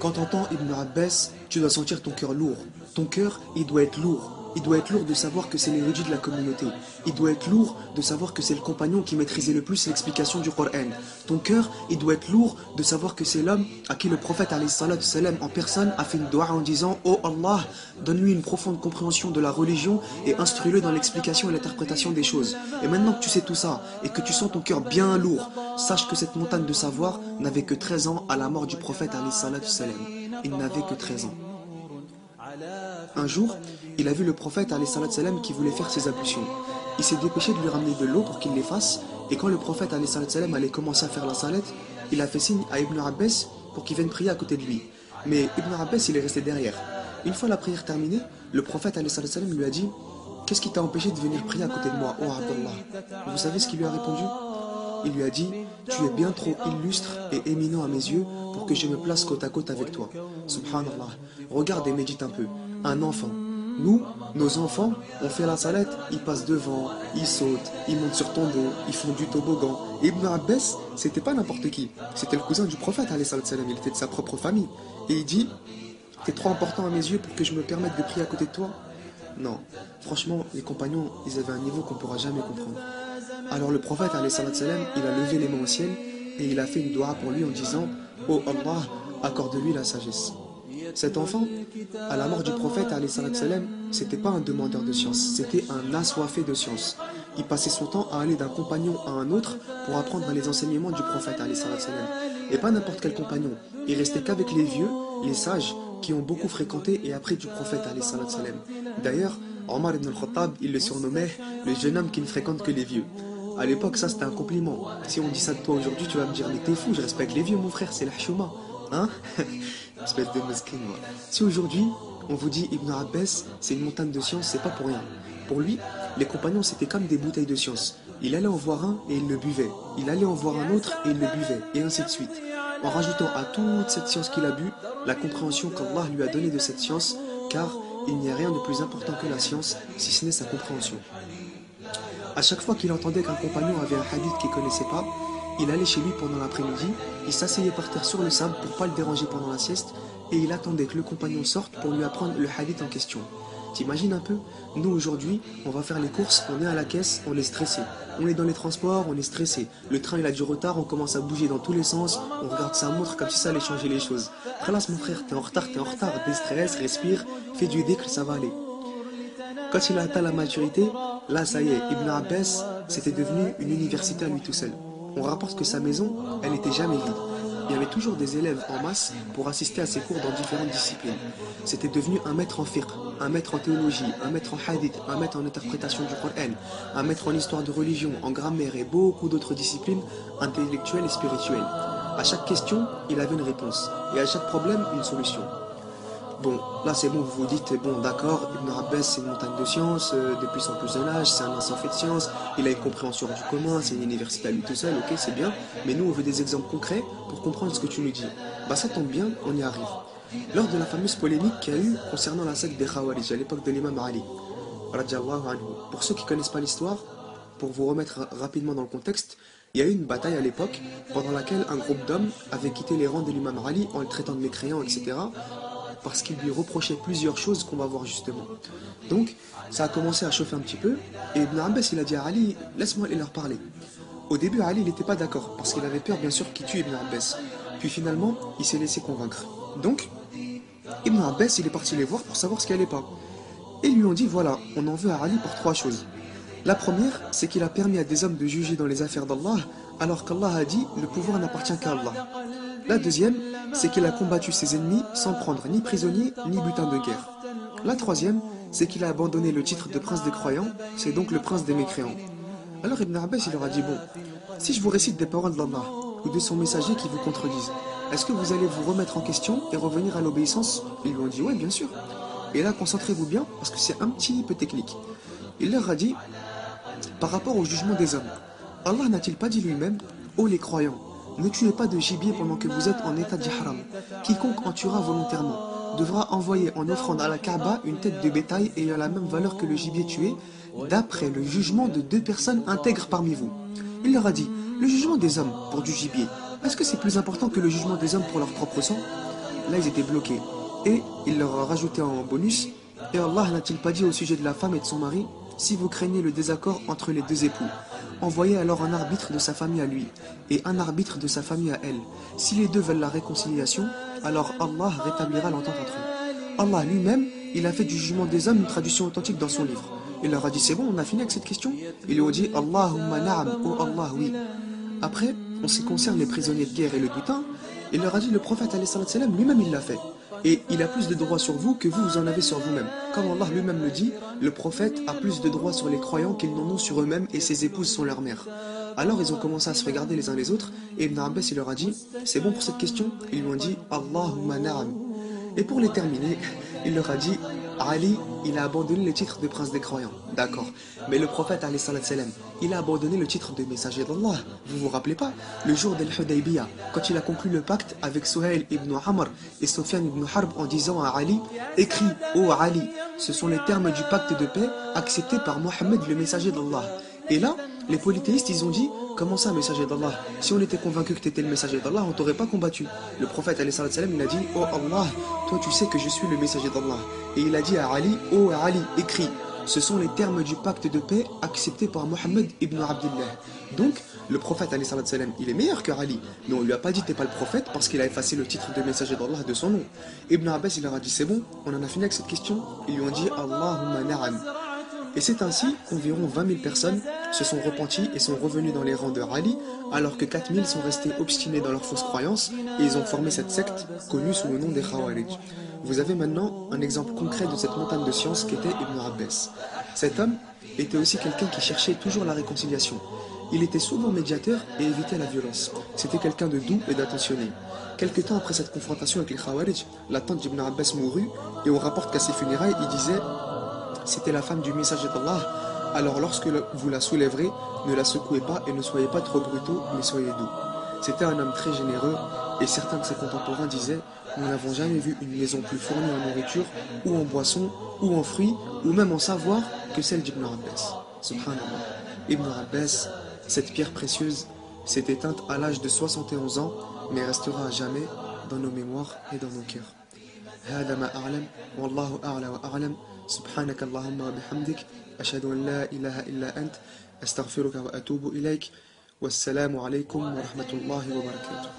Quand tu entends Ibn Abbas, tu dois sentir ton cœur lourd. Ton cœur, il doit être lourd. Il doit être lourd de savoir que c'est l'érudit de la communauté. Il doit être lourd de savoir que c'est le compagnon qui maîtrisait le plus l'explication du Coran. Ton cœur, il doit être lourd de savoir que c'est l'homme à qui le prophète alayhi salatu salam en personne a fait une dua en disant « Oh Allah, donne-lui une profonde compréhension de la religion et instruis-le dans l'explication et l'interprétation des choses. » Et maintenant que tu sais tout ça et que tu sens ton cœur bien lourd, sache que cette montagne de savoir n'avait que 13 ans à la mort du prophète alayhi salatu salam. Il n'avait que 13 ans. Un jour, il a vu le prophète alayhi salatu salam qui voulait faire ses ablutions. Il s'est dépêché de lui ramener de l'eau pour qu'il les fasse, et quand le prophète alayhi salatu salam allait commencer à faire la salette, il a fait signe à Ibn Abbas pour qu'il vienne prier à côté de lui. Mais Ibn Abbas, il est resté derrière. Une fois la prière terminée, le prophète alayhi salatu salam lui a dit « Qu'est-ce qui t'a empêché de venir prier à côté de moi, ô Abdallah ?» Vous savez ce qu'il lui a répondu? Il lui a dit « Tu es bien trop illustre et éminent à mes yeux pour que je me place côte à côte avec toi. » Subhanallah. Regarde et médite un peu. Un enfant. Nous, nos enfants, on fait la salette, ils passent devant, ils sautent, ils montent sur ton dos, ils font du toboggan. Et Ibn Abbas, c'était pas n'importe qui. C'était le cousin du prophète, alayhi salam. Il était de sa propre famille. Et il dit « T'es trop important à mes yeux pour que je me permette de prier à côté de toi. » Non. Franchement, les compagnons, ils avaient un niveau qu'on pourra jamais comprendre. Alors le prophète, alayhi salam, il a levé les mains au ciel et il a fait une dua pour lui en disant « Oh Allah, accorde-lui la sagesse. » Cet enfant, à la mort du prophète, alayhi salam, c'était pas un demandeur de science, c'était un assoiffé de science. Il passait son temps à aller d'un compagnon à un autre pour apprendre les enseignements du prophète, alayhi salam. Et pas n'importe quel compagnon. Il restait qu'avec les vieux, les sages, qui ont beaucoup fréquenté et appris du prophète, alayhi salam. D'ailleurs, Omar ibn al-Khattab, il le surnommait le jeune homme qui ne fréquente que les vieux. À l'époque, ça c'était un compliment. Si on dit ça de toi aujourd'hui, tu vas me dire, mais t'es fou, je respecte les vieux, mon frère, c'est la chouma. Hein? Espèce de mesquine, moi. Si aujourd'hui, on vous dit Ibn Abbas, c'est une montagne de science, c'est pas pour rien. Pour lui, les compagnons, c'était comme des bouteilles de science. Il allait en voir un et il le buvait. Il allait en voir un autre et il le buvait. Et ainsi de suite. En rajoutant à toute cette science qu'il a bu, la compréhension qu'Allah lui a donnée de cette science, car il n'y a rien de plus important que la science, si ce n'est sa compréhension. À chaque fois qu'il entendait qu'un compagnon avait un hadith qu'il ne connaissait pas, il allait chez lui pendant l'après-midi, il s'asseyait par terre sur le sable pour ne pas le déranger pendant la sieste, et il attendait que le compagnon sorte pour lui apprendre le hadith en question. T'imagines un peu? Nous aujourd'hui, on va faire les courses, on est à la caisse, on est stressé. On est dans les transports, on est stressé. Le train il a du retard, on commence à bouger dans tous les sens, on regarde sa montre comme si ça allait changer les choses. Khalas mon frère, t'es en retard, déstresse, respire, fais du dhikr, ça va aller. Quand il a atteint la maturité, là ça y est, Ibn Abbas, c'était devenu une université à lui tout seul. On rapporte que sa maison, elle n'était jamais vide. Il y avait toujours des élèves en masse pour assister à ses cours dans différentes disciplines. C'était devenu un maître en fiqh, un maître en théologie, un maître en hadith, un maître en interprétation du Coran, un maître en histoire de religion, en grammaire et beaucoup d'autres disciplines intellectuelles et spirituelles. À chaque question, il avait une réponse. Et à chaque problème, une solution. Bon, là c'est bon, vous vous dites, bon d'accord, Ibn Abbas c'est une montagne de science, depuis son plus jeune âge, c'est un assoiffé de science, il a une compréhension du commun, c'est une université à lui tout seul, ok c'est bien, mais nous on veut des exemples concrets pour comprendre ce que tu nous dis. Bah ça tombe bien, on y arrive. Lors de la fameuse polémique qu'il y a eu concernant la secte des Khawarij à l'époque de l'imam Ali, radiyallahu anhu, pour ceux qui ne connaissent pas l'histoire, pour vous remettre rapidement dans le contexte, il y a eu une bataille à l'époque pendant laquelle un groupe d'hommes avait quitté les rangs de l'imam Ali en le traitant de mécréant, etc., parce qu'il lui reprochait plusieurs choses qu'on va voir justement. Donc, ça a commencé à chauffer un petit peu, et Ibn Abbas il a dit à Ali, laisse-moi aller leur parler. Au début, Ali il n'était pas d'accord, parce qu'il avait peur bien sûr qu'il tue Ibn Abbas. Puis finalement, il s'est laissé convaincre. Donc, Ibn Abbas il est parti les voir pour savoir ce qui allait pas. Et ils lui ont dit, voilà, on en veut à Ali pour 3 choses. La première, c'est qu'il a permis à des hommes de juger dans les affaires d'Allah, alors qu'Allah a dit, le pouvoir n'appartient qu'à Allah. La deuxième, c'est qu'il a combattu ses ennemis sans prendre ni prisonnier ni butin de guerre. La troisième, c'est qu'il a abandonné le titre de prince des croyants, c'est donc le prince des mécréants. Alors Ibn Abbas il leur a dit, bon, si je vous récite des paroles d'Allah ou de son messager qui vous contredisent, est-ce que vous allez vous remettre en question et revenir à l'obéissance? Ils lui ont dit, oui bien sûr. Et là concentrez-vous bien parce que c'est un petit peu technique. Il leur a dit, par rapport au jugement des hommes, Allah n'a-t-il pas dit lui-même, ô les croyants, ne tuez pas de gibier pendant que vous êtes en état d'ihram. Quiconque en tuera volontairement, devra envoyer en offrande à la Kaaba une tête de bétail ayant la même valeur que le gibier tué, d'après le jugement de 2 personnes intègres parmi vous. Il leur a dit, le jugement des hommes pour du gibier, est-ce que c'est plus important que le jugement des hommes pour leur propre sang? Là, ils étaient bloqués. Et il leur a rajouté en bonus, et Allah n'a-t-il pas dit au sujet de la femme et de son mari, si vous craignez le désaccord entre les 2 époux, envoyez alors un arbitre de sa famille à lui, et un arbitre de sa famille à elle. Si les deux veulent la réconciliation, alors Allah rétablira l'entente entre eux. Allah lui-même, il a fait du jugement des hommes une traduction authentique dans son livre. Il leur a dit, c'est bon, on a fini avec cette question? Ils lui ont dit, Allahumma na'am, oh Allah, oui. Après, en ce qui concerne les prisonniers de guerre et le butin, il leur a dit, le prophète salam lui-même il l'a fait. Et il a plus de droits sur vous que vous en avez sur vous-même. Comme Allah lui-même le dit, le prophète a plus de droits sur les croyants qu'ils n'en ont sur eux-mêmes et ses épouses sont leurs mères. Alors ils ont commencé à se regarder les uns les autres et Ibn Abbas il leur a dit, c'est bon pour cette question? Ils lui ont dit, Allahumma na'am. Et pour les terminer, il leur a dit, Ali, il a abandonné le titre de prince des croyants. D'accord. Mais le prophète, salam, il a abandonné le titre de messager d'Allah. Vous vous rappelez pas? Le jour d'Al-Hudaybiyah, quand il a conclu le pacte avec Suhail ibn Amr et Sufyan ibn Harb en disant à Ali, écris, ô Ali, ce sont les termes du pacte de paix acceptés par Mohammed, le messager d'Allah. Et là, les polythéistes, ils ont dit, comment ça, messager d'Allah? Si on était convaincu que tu étais le messager d'Allah, on t'aurait pas combattu. Le prophète, salam, il a dit, oh Allah, toi tu sais que je suis le messager d'Allah. Et il a dit à Ali, oh Ali, écris, ce sont les termes du pacte de paix acceptés par Mohammed ibn Abdullah. Donc, le prophète, salam, il est meilleur que Ali. Mais on lui a pas dit, t'es pas le prophète, parce qu'il a effacé le titre de messager d'Allah de son nom. Ibn Abbas, il leur a dit, c'est bon, on en a fini avec cette question. Ils lui ont dit, Allahumma na'am. Et c'est ainsi qu'environ 20 000 personnes se sont repenties et sont revenues dans les rangs de Ali, alors que 4 000 sont restés obstinés dans leurs fausses croyances et ils ont formé cette secte connue sous le nom des Khawarij. Vous avez maintenant un exemple concret de cette montagne de science qu'était Ibn Abbas. Cet homme était aussi quelqu'un qui cherchait toujours la réconciliation. Il était souvent médiateur et évitait la violence. C'était quelqu'un de doux et d'attentionné. Quelque temps après cette confrontation avec les Khawarij, la tante d'Ibn Abbas mourut et on rapporte qu'à ses funérailles, il disait « C'était la femme du messager d'Allah, alors lorsque vous la soulèverez, ne la secouez pas et ne soyez pas trop brutaux, mais soyez doux. » C'était un homme très généreux et certains de ses contemporains disaient « Nous n'avons jamais vu une maison plus fournie en nourriture, ou en boissons, ou en fruits, ou même en savoir que celle d'Ibn Abbas. » Subhanallah. Ibn Abbas, cette pierre précieuse, s'est éteinte à l'âge de 71 ans, mais restera à jamais dans nos mémoires et dans nos cœurs. هذا ما أعلم والله أعلى وأعلم سبحانك اللهم وبحمدك أشهد أن لا إله إلا أنت أستغفرك وأتوب إليك والسلام عليكم ورحمة الله وبركاته